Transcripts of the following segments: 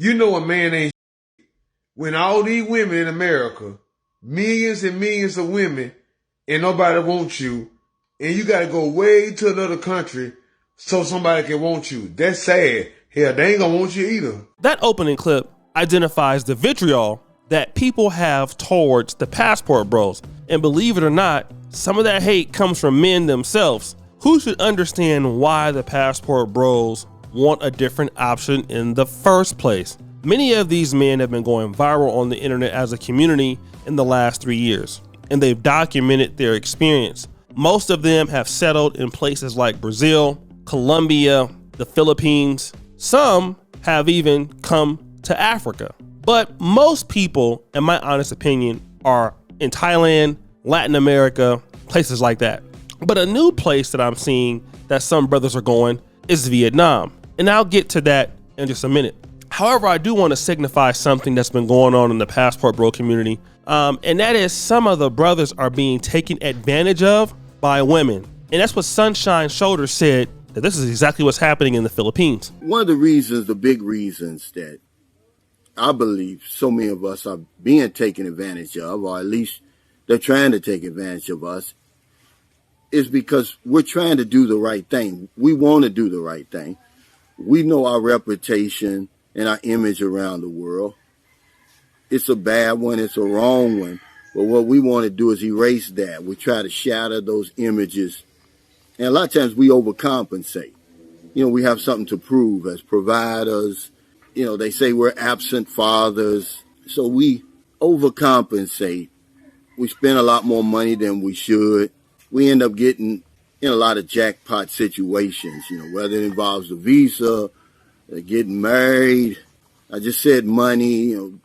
You know a man ain't when all these women in America, millions and millions of women, and nobody wants you, and you gotta go way to another country so somebody can want you. That's sad. Hell, they ain't gonna want you either. That opening clip identifies the vitriol that people have towards the passport bros. And believe it or not, some of that hate comes from men themselves who should understand why the passport bros want a different option in the first place. Many of these men have been going viral on the internet as a community in the last 3 years, and they've documented their experience. Most of them have settled in places like Brazil, Colombia, the Philippines. Some have even come to Africa. But most people, in my honest opinion, are in Thailand, Latin America, places like that. But a new place that I'm seeing that some brothers are going is Vietnam. And I'll get to that in just a minute. However, I do want to signify something that's been going on in the passport bro community. And that is some of the brothers are being taken advantage of by women. And that's what Sunshine Shoulders said, that this is exactly what's happening in the Philippines. One of the reasons, the big reasons that I believe so many of us are being taken advantage of, or at least they're trying to take advantage of us, is because we're trying to do the right thing. We want to do the right thing. We know our reputation and our image around the world. It's a bad one, it's a wrong one. But what we want to do is erase that. We try to shatter those images. And a lot of times we overcompensate. You know, we have something to prove as providers. You know, they say we're absent fathers. So we overcompensate. We spend a lot more money than we should. We end up getting in a lot of jackpot situations, you know, whether it involves a visa, getting married. I just said money, you know,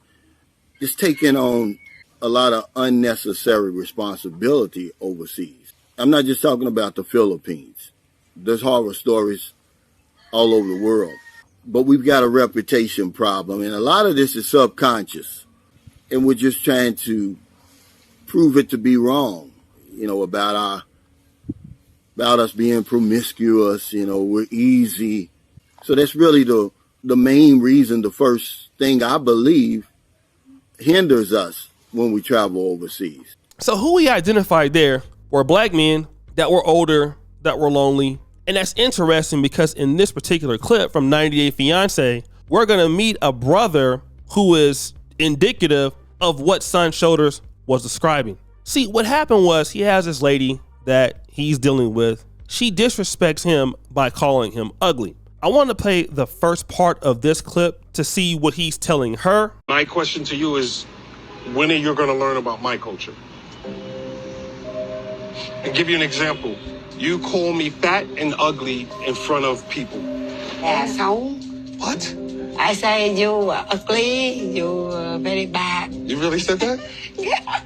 just taking on a lot of unnecessary responsibility overseas. I'm not just talking about the Philippines. There's horror stories all over the world. But we've got a reputation problem, and a lot of this is subconscious. And we're just trying to prove it to be wrong, you know, about us being promiscuous, you know, we're easy. So that's really the main reason, the first thing I believe hinders us when we travel overseas. So who we identified there were black men that were older, that were lonely. And that's interesting because in this particular clip from 90 Day Fiance, we're going to meet a brother who is indicative of what Sun Shoulders was describing. See, what happened was he has this lady that he's dealing with. She disrespects him by calling him ugly. I want to play the first part of this clip to see what he's telling her. My question to you is, when are you going to learn about my culture? And give you an example. You call me fat and ugly in front of people. Xấu. What? I say you are ugly, you are very bad. You really said that? Yeah.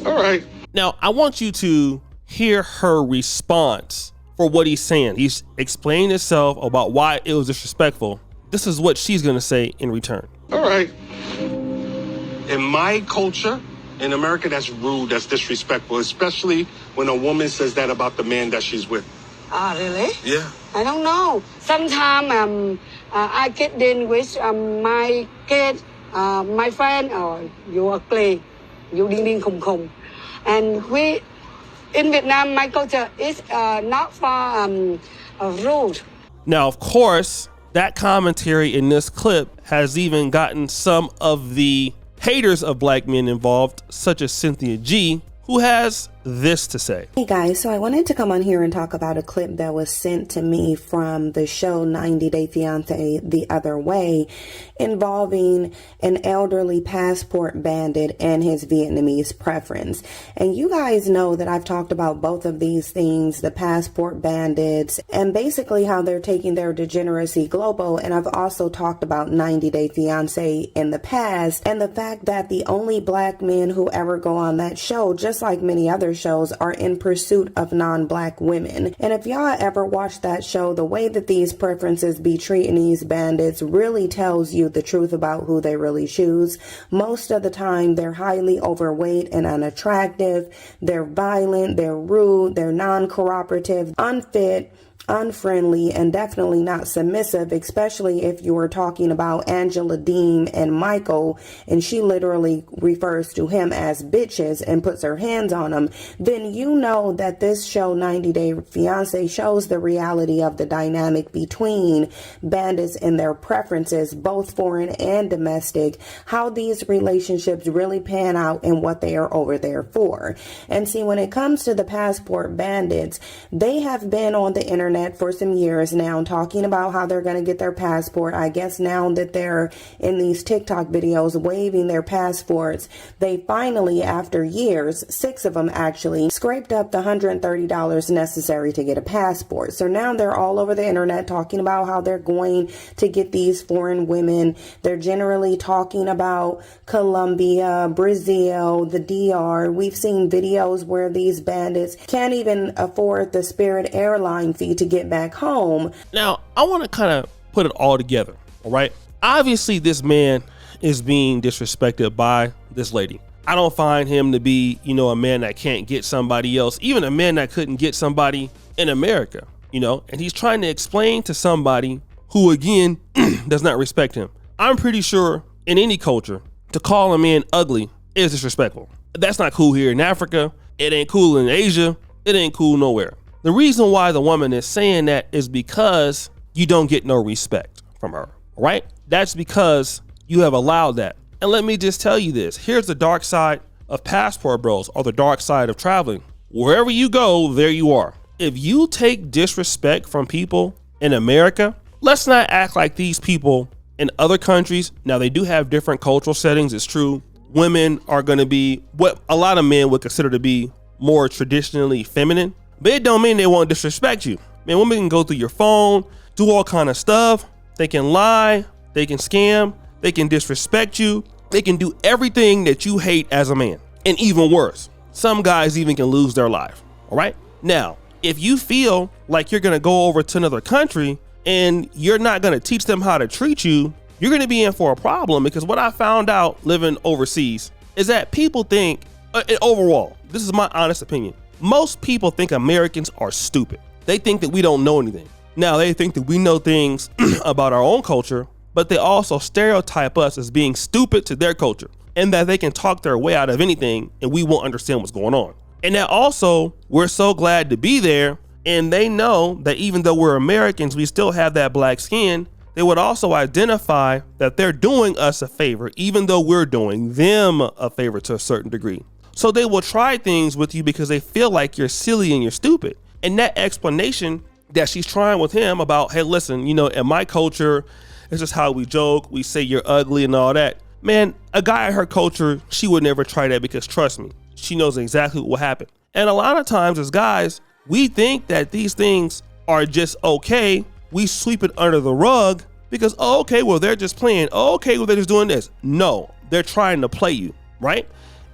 All right. Now, I want you to hear her response for what he's saying. He's explaining himself about why it was disrespectful. This is what she's going to say in return. All right. In my culture, in America, that's rude, that's disrespectful, especially when a woman says that about the man that she's with. Oh, really? Yeah. I don't know. Sometimes I get in with my kid, my friend, or you ugly, you ding ding khùng khùng. And we, in Vietnam, my culture is not for rude. Now, of course, that commentary in this clip has even gotten some of the haters of black men involved, such as Cynthia G, who has this to say. Hey guys, so I wanted to come on here and talk about a clip that was sent to me from the show 90 Day Fiance The Other Way, involving an elderly passport bandit and his Vietnamese preference. And you guys know that I've talked about both of these things, the passport bandits, and basically how they're taking their degeneracy global. And I've also talked about 90 Day Fiance in the past, and the fact that the only black men who ever go on that show, just like many other shows, are in pursuit of non-black women. And if y'all ever watch that show, the way that these preferences be treating these bandits really tells you the truth about who they really choose. Most of the time, they're highly overweight and unattractive. They're violent, they're rude, they're non-cooperative, unfit, unfriendly and definitely not submissive, especially if you were talking about Angela Deem and Michael, and she literally refers to him as bitches and puts her hands on them, then you know that this show 90 Day Fiance shows the reality of the dynamic between bandits and their preferences, both foreign and domestic, how these relationships really pan out and what they are over there for. And see, when it comes to the passport bandits, they have been on the internet for some years now talking about how they're going to get their passport. I guess now that they're in these TikTok videos waving their passports, they finally, after years, 6 of them actually, scraped up the $130 necessary to get a passport. So now they're all over the internet talking about how they're going to get these foreign women. They're generally talking about Colombia, Brazil, the DR. We've seen videos where these bandits can't even afford the Spirit airline fee to get back home. Now, I want to kind of put it all together, all right? Obviously, this man is being disrespected by this lady. I don't find him to be, a man that can't get somebody else, even a man that couldn't get somebody in America, and he's trying to explain to somebody who, again, does not respect him. I'm pretty sure in any culture, to call a man ugly is disrespectful. That's not cool here in Africa. It ain't cool in Asia. It ain't cool nowhere. The reason why the woman is saying that is because you don't get no respect from her, right? That's because you have allowed that. And let me just tell you this. Here's the dark side of passport bros, or the dark side of traveling. Wherever you go, there you are. If you take disrespect from people in America, let's not act like these people in other countries. Now, they do have different cultural settings. It's true. Women are going to be what a lot of men would consider to be more traditionally feminine, but it don't mean they won't disrespect you. Man, women can go through your phone, do all kind of stuff. They can lie, they can scam, they can disrespect you. They can do everything that you hate as a man, and even worse. Some guys even can lose their life, all right? Now, if you feel like you're going to go over to another country and you're not going to teach them how to treat you, you're going to be in for a problem, because what I found out living overseas is that people think, overall, this is my honest opinion, most people think Americans are stupid. They think that we don't know anything. Now, they think that we know things about our own culture, but they also stereotype us as being stupid to their culture, and that they can talk their way out of anything and we won't understand what's going on. And that also, we're so glad to be there, and they know that even though we're Americans, we still have that black skin. They would also identify that they're doing us a favor, even though we're doing them a favor to a certain degree. So they will try things with you because they feel like you're silly and you're stupid. And that explanation that she's trying with him about, hey, listen, in my culture, it's just how we joke. We say you're ugly and all that. Man, a guy in her culture, she would never try that, because trust me, she knows exactly what will happen. And a lot of times as guys, we think that these things are just okay. We sweep it under the rug because, they're just playing. They're just doing this. No, they're trying to play you, right?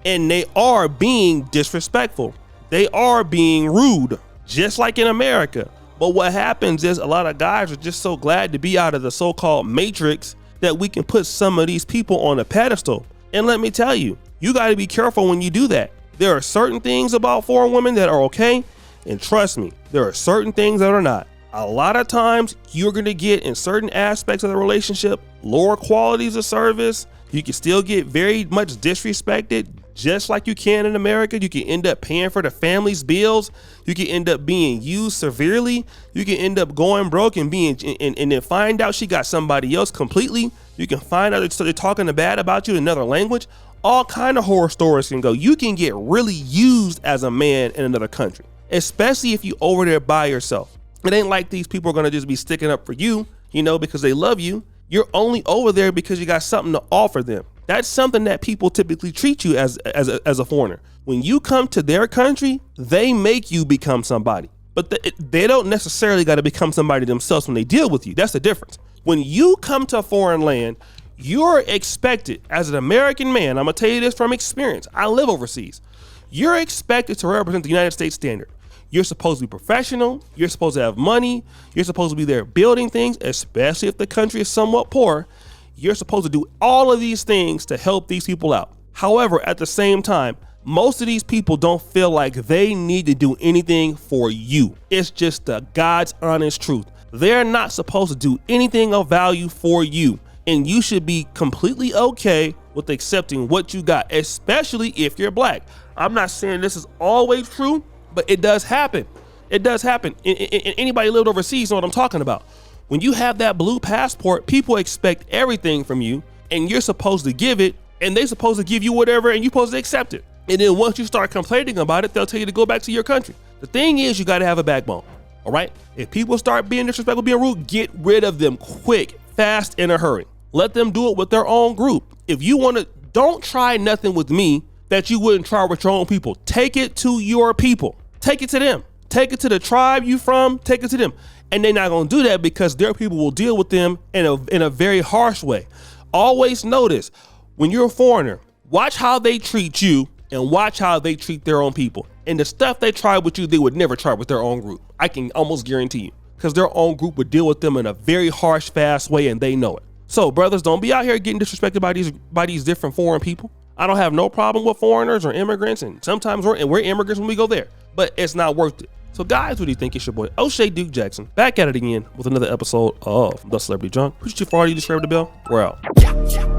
And they are being disrespectful. They are being rude, just like in America. But what happens is a lot of guys are just so glad to be out of the so-called matrix that we can put some of these people on a pedestal. And let me tell you, you got to be careful when you do that. There are certain things about foreign women that are okay. And trust me, there are certain things that are not. A lot of times you're going to get in certain aspects of the relationship lower qualities of service. You can still get very much disrespected, just like you can in America. You can end up paying for the family's bills. You can end up being used severely. You can end up going broke and and then find out she got somebody else completely. You can find out they're talking bad about you in another language. All kind of horror stories can go. You can get really used as a man in another country, especially if you over there by yourself. It ain't like these people are going to just be sticking up for you, because they love you. You're only over there because you got something to offer them. That's something that people typically treat you as a foreigner. When you come to their country, they make you become somebody. But they don't necessarily got to become somebody themselves when they deal with you. That's the difference. When you come to a foreign land, you're expected, as an American man, I'm going to tell you this from experience. I live overseas. You're expected to represent the United States standard. You're supposed to be professional. You're supposed to have money. You're supposed to be there building things, especially if the country is somewhat poor. You're supposed to do all of these things to help these people out. However, at the same time, Most of these people don't feel like they need to do anything for you. It's just the God's honest truth. They're not supposed to do anything of value for you. And you should be completely okay with accepting what you got, especially if you're black. I'm not saying this is always true, but it does happen. It does happen. And anybody lived overseas know what I'm talking about. When you have that blue passport, people expect everything from you, and you're supposed to give it, and they're supposed to give you whatever, and you're supposed to accept it. And then once you start complaining about it, they'll tell you to go back to your country. The thing is, you got to have a backbone, all right? If people start being disrespectful, being rude, get rid of them quick, fast, in a hurry. Let them do it with their own group. If you want to, don't try nothing with me that you wouldn't try with your own people. Take it to your people. Take it to them. Take it to the tribe you from. Take it to them. And they're not going to do that because their people will deal with them in a very harsh way. Always notice when you're a foreigner, watch how they treat you and watch how they treat their own people. And the stuff they try with you, they would never try with their own group. I can almost guarantee you, because their own group would deal with them in a very harsh, fast way, and they know it. So brothers, don't be out here getting disrespected by these different foreign people. I don't have no problem with foreigners or immigrants, and sometimes we're immigrants when we go there, but it's not worth it. So guys, what do you think? It's your boy O'Shea Duke Jackson, back at it again with another episode of The Celebrity Junk. Appreciate you for all you just the bell. We're out.